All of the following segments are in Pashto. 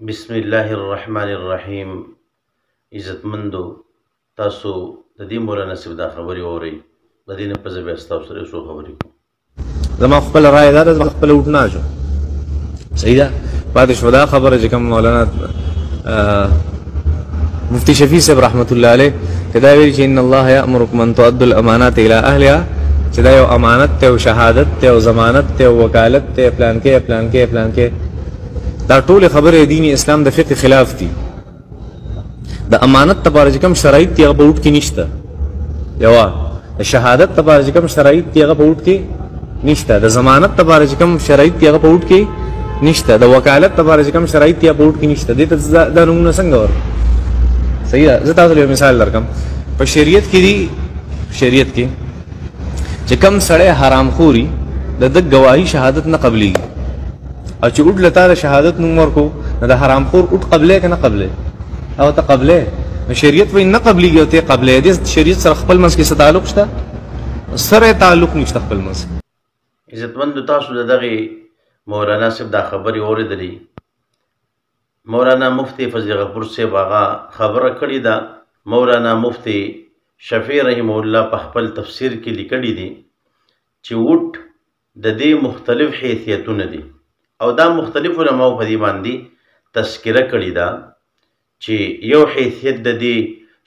بسم الله الرحمن الرحیم. عزتمندو، تاسو د دې مولانا صاحب دا خبرې واورئ. د دې نه په زه بیا ستاسو سره څو خبرې کوم. زما خپل رائے دا ده، زما خپل وټ نه شو. صحیح ده. پاتې شو دا خبره چې کوم مولانا مفتی شفیع صاحب رحمت الله علیه چې دا ویل چې ان الله یامرکم ان تؤدوا الامانات الى اهلها، چې دا یو امانت ته او شهادت ته او ضمانت ته او وکالت ته پلان کې دا ټول خبره دین اسلام د فقه خلاف دي. د امانت لپاره چې کوم شرایط دی هغه په وټ کې نشته. یو د شهادت لپاره چې کوم شرایط دی هغه په وټ کې نشته. د ضمانت لپاره چې کوم شرایط دی هغه په وټ کې نشته. د وکالت لپاره چې کوم شرایط دی هغه په وټ کې نشته. دې ته دا نمونه څنګه ور صحیح ده. زه تاسو ته یو مثال درکم. په شریعت کې چې کوم سړی حرام خوري د گواهی شهادت نه قبليږي، او چې اوډ لته شهادت نوم ورکو نو د حرام خور اوډ قبلې که نه قبلې او ته قبلې، نو شریعت وایي نه قبلېږي او ته قبلې. دې شریعت سره خپل منځ کې څه تعلق شته؟ سره تعلق نشته خپل منځ. عزتمندو، تاسو د دغې مولانا صاحب دا خبرې اورېدلې. مولانا مفتی فضل غفور صاحب هغه خبره کړې ده. مولانا مفتی شفیع رحمه الله په خپل تفسیر کې لیکلي دي چې وټ د دې مختلف حیثیتونه دي، او دا مختلف علماء په دې باندې تذکره کړې ده چې یو حیثیت د دې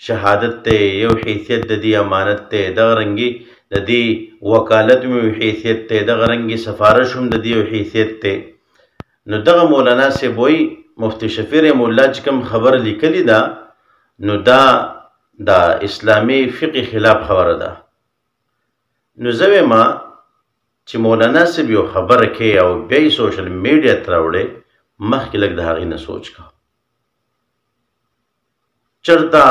شهادت ته، یو حیثیت د دې امانت ته، دغه رنګې د دې وکالت هم یو حیثیت ته، دغه رنګې سفارش هم د دې یو حیثیت ته. نو دغه مولانا صاحب وایي مفتی شفیع رحمه الله چې کوم خبره لیکلې ده نو دا د اسلامي فقه خلاف خبره ده. نو زه وایم چې مولانا صاحب یو خبره کوي او بیا یې سوشل میډیا ته راوړی، مخکې لږ د هغې نه سوچ کوه. چېرته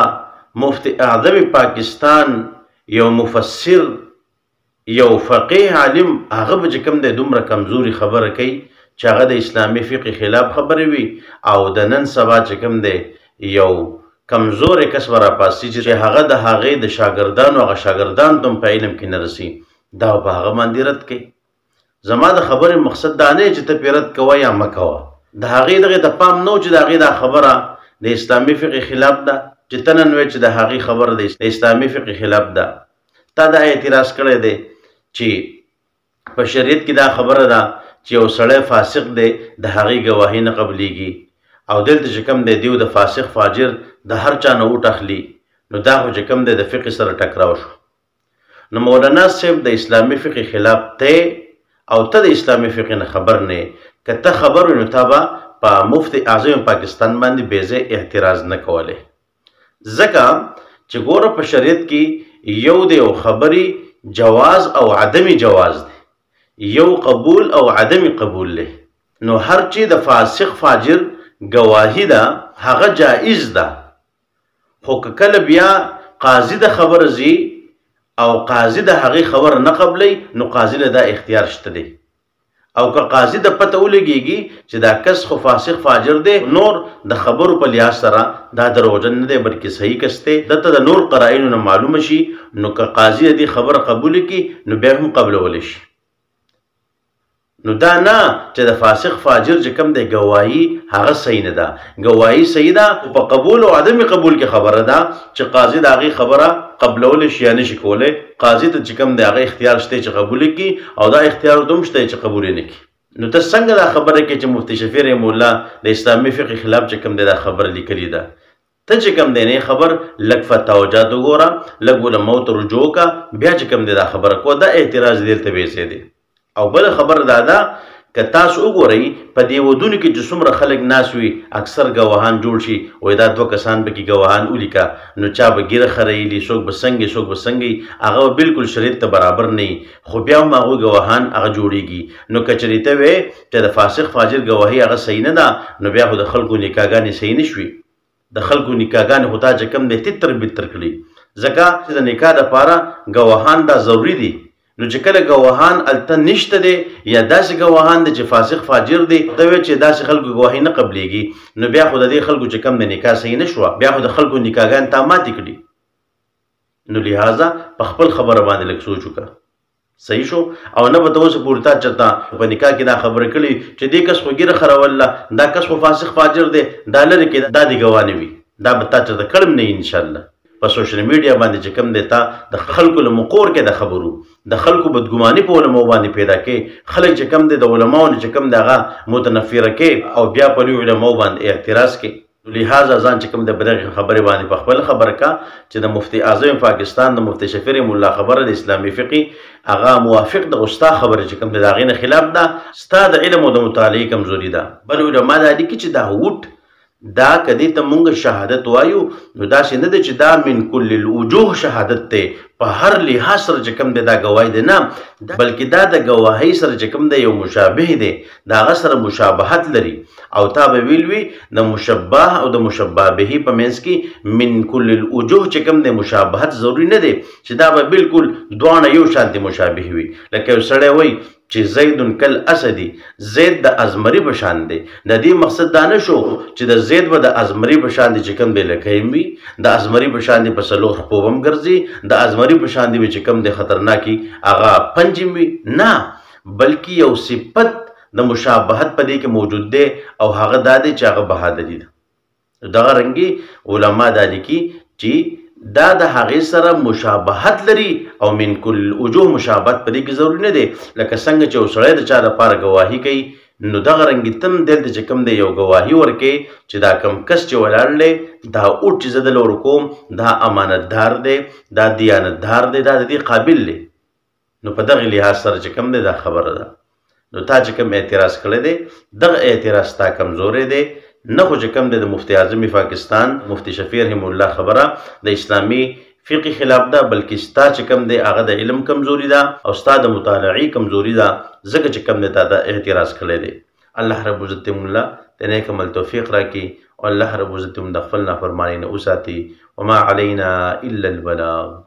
مفتی اعظم پاکستان یو مفسر، یو فقیه عالم، هغه به چې کوم دی دومره کمزوري خبره کوي چې هغه د اسلامي فقه خلاف خبرې وي، او د نن سبا چې کوم دی یو کمزورې کس به راپاسي چې هغه د هغې د شاګردانو هغه شاګردان ته هم په علم کې نه رسي، دا په هغه باندې رد کوي. زما د خبرې مقصد دا نه چې ته پرې رد کوه یا مه کوه. د هغې دغې د پام نه و چې د هغې دا خبره د اسلامي فقه خلاف ده، چې ته نن وایې چې د هغې خبره د اسلامي فقه خلاف ده. تا دا اعتراض کړی دی چې په شریعت کې دا خبره ده چې یو سړی فاسق دی د هغې ګواهي نه قبلیږي، او دلته چې کوم دی دیو د فاسق فاجر د هر چا نه وټ اخلي، نو دا خو چې کوم دی د فقه سره ټکراو شو. نو مولانا صاحب د اسلامي فقه خلاف ته او ته د اسلامي فقه نه خبر نه، که ته خبر وي نو تا به په مفتی اعظم پاکستان باندې بې ځای اعتراض نه کولی. ځکه چې ګوره په شریعت کې یو د یو خبرې جواز او عدمي جواز دی، یو قبول او عدمي قبول دی. نو هر چې د فاسق فاجر گواهی ده هغه جائز ده، خو که کله بیا قاضي د خبره ځي او قاضي د هغې خبره نه قبلی، نو قاضي له دا اختیار شته دی. او که قاضي د پته ولګېږي چې دا کس خو فاسق فاجر دی، نور د خبرو په لحاظ سره دا دروغجن نه دی بلکې صحیح کس دی، دته د نور قرائنو نه معلومه شي، نو که قاضي د دې خبره قبول کړي نو بیا هم قبلولی شي. نو دا نه چې د فاسق فاجر چې کوم دی ګواهي هغه صحیح نه ده. ګواهي صحیح ده، خو په قبول او عدم قبول کې خبره ده چې قاضي د هغې خبره قبلولی شي یا نه شي کولی. قاضي ته چې کوم دی هغه اختیار شته چې قبول کړي، او دا اختیار ورته هم شته چې قبول یې نه کړي. نو ته څنګه دا خبره کوې چې مفتی شفیع رحمه الله د اسلامي فقه خلاف چې کوم دی دا خبره لیکلې ده؟ ته چې کوم دی نه خبر لږ فتاوجات وګوره، لږ علماو ته رجوع وکړه، بیا چې کوم دی دا خبره کوه. دا اعتراض دلته بې ځای دی. او بل خبر دا ده که تاسو وګورئ په دې ودونو کې چې څومره خلک ناست وي، اکثر ګواهان جوړ شي، وایي دا 2 کسان پکې ګواهان ولیکه، نو چا به ګیره خریلي، څوک به څنګه څوک به څنګه، هغه بالکل شریعت ته برابر نه وي، خو بیا هم هغوی ګواهان هغه جوړېږي. نو که چېرې ته وایې چې د فاسق فاجر ګواهي هغه صحیح نه ده، نو بیا خو د خلکو نکاحګانې صحیح نه شوي. د خلکو نکاحګانې خو تا چې کوم دی تتر بتر کړي، ځکه چې د نکاح دپاره ګواهان دا ضروري دي. نو چې کله ګواهان هلته نشته دی یا داسې ګواهان دی چې فاسق فاجر دی، ته وایې چې داسې خلکو ګواهي نه قبلیږي، نو بیا خو د دې خلکو چې کوم د نکاح صحیح نه شوه، بیا خو د خلکو نکاحګانې تا ماتې کړي. نو لہذا په خپل خبره باندې لږ سوچ وکړه. صحیح شو او نه به ته اوس پورې تا چېرته په نکاح کې دا خبرې کړي چې دې کس خو ګیره خروله دا کس خو فاسق فاجر دی دا لرې کې دا دې ګواه نه وي دا به تا چېرته کړم نه انشاءالله په سوشل میډیا باندې چې کوم دی تا د خلکو له مقور کې د خبرو د خلکو بدګماني په علماو باندې پیدا کې خلک چې کوم دی د علماو نه چې کوم دی هغه متنفره کې او بیا په لوی علماو باندې اعتراض کې لہذا ځان چې کوم د بدغه خبرې باندې په خپل خبر کا چې د مفتی اعظم پاکستان د مفتی شفیع مولا خبره د اسلامي فقه هغه موافق د استاد خبره چې کوم د هغې نه خلاف ده ستا د علم او د مطالعې کمزوري ده بل علما دا دي چې دا وټ دا کدی ته مونږ شهادت وایو نو داسې نه ده چې دا من کل الوجوه شهادت دی په هر لحاظ سره چې کوم دی دا ګواهي دی نه بلکې دا د ګواهۍ سره چې کوم دی یو مشابه دی د هغه سره مشابهت لري او تا به ویل وي د مشبه او د مشبه به په منځ کې من کل الوجوه چې کوم دی مشابهت ضروري نه دی چې دا به بالکل دواړه یو شانتي مشابه وي لکه یو سړی وایي چې زید کل اسدی زید د ازمري په شان دی د دې مقصد دا نه شو چې د زید به د ازمري په شان دی چې کوم دی لکه وي د ازمري په شان دی په څلور خپو هم ګرځي د ازمري په شان دی چې کوم دی خطرناکي هغه پنجم وي نه بلکې یو صفت د مشابهت په دې کې موجود دی او هغه دا دی چې هغه بهادري ده دغه رنګي علما دا لیکي چې دا د هغې سره مشابهت لري او من کل وجوه مشابهت په دې کې ضروري نه دی لکه څنګه چې یو سړی د چا لپاره ګواهي کوي نو دغه رنګې تم دلته چې کوم دی یو ګواهي ورکوي چې دا کم کس چې ولاړ دی دا اوټ چې زه دله ورکوم دا امانتدار دی دا دیانتدار دی دا د دې قابل دی نو په دغه لحاظ سره چې کوم دی دا خبره ده نو تا چې کوم اعتراض کړی دی دغه اعتراض تا کمزوری دی نه خو چې کوم دی د مفتی اعظم پاکستان مفتی شفیع رحمه الله خبره د اسلامي فقه خلاف ده بلکې ستا چې کوم دی هغه د علم کمزوري ده او ستا د مطالعې کمزوري ده ځکه چې کوم دی تا دا اعتراض کړی دی الله رب عزت موږ ته نیک عمل توفیق راکړي او الله رب عزت موږ د خپل نافرمانۍ نه وساتي وما علینا الا البلاغ